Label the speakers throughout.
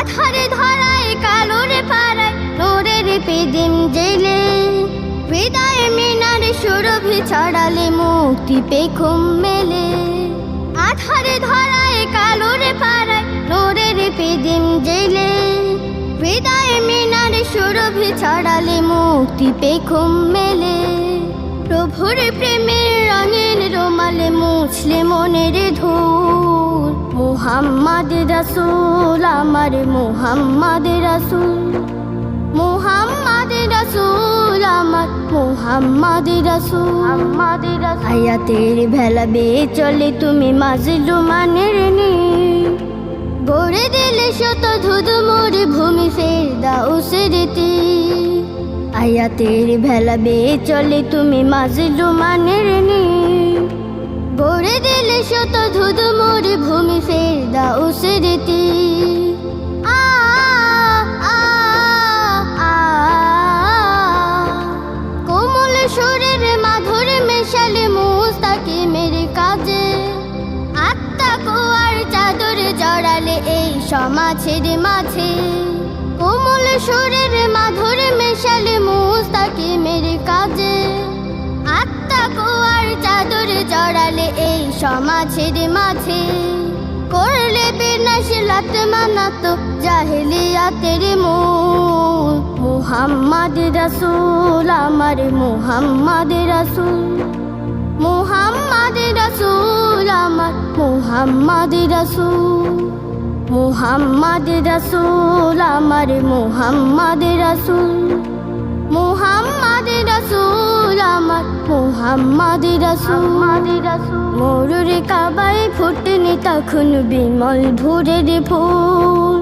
Speaker 1: আধারে ধরায় কালোর পাড়ায় নোরের পেদিম জেলে হৃদয়ে মিনারে সুরভি ছড়ালে মুক্তি পেখম মেলে আধারে ধরায় কালোর পাড়ায় নোরের পেদিম জেলে হৃদয়ে মিনারে সুরভি ছড়ালে মুক্তি পেখম মেলে প্রভুর প্রেমের রঙের রোমালে মুছলে মনের ধূল মুহাম্মদ রাসূল আমার মুহাম্মদ রাসূল মুহাম্মদ রাসূল আমার মুহাম্মদ রাসূল হায়াতের ভেলা বেয়ে চলে তুমি মাজলুমানের নীড় গড়ে দিলে শত ধুধু মোরে ভূমি ফেরদাউসের তীর আয়াতের ভেলা বেয়ে চলে তুমি মাজলুমানের নীড় গড়ে দিলে শত ধুধু মোরে ভূমি ফেরদাউসের তীর কোমল সুরের মাধুর মেশালে মুস্তাকিমের কাজে আত্মা কুয়ার চাদর জড়ালে এই সমাজের মাঝে কোমল সুরের মাধুর মেশালে মুস্তাকিমের কাজে আত্মা কুয়ার চাদর জড়ালে এই সমাজের মাঝে করলে বিনাশ লাত মানাত জাহেলিয়াতের মূল মুহাম্মদ রাসূল আমার মুহাম্মদ রাসূল মুহাম্মদ রাসূল আমার মুহাম্মদ রাসূল মুহাম্মদ রাসূল আমার মুহাম্মদ রাসূল মুহাম্মদ রাসূল আমার মুহাম্মদ রাসূল মরুর কাবায় ফুটনি তখন বিমল ভোরের ফুল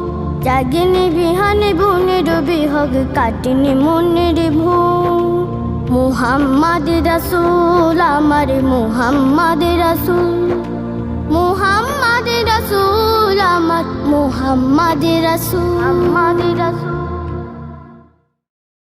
Speaker 1: জাগেনি বিহানে বনের বিহগ কাটেনি মনের ভুল মুহাম্মদ রাসূল আমার মুহাম্মদ রাসূল মুহাম্মদ রাসূল আমার মুহাম্মদ রাসূল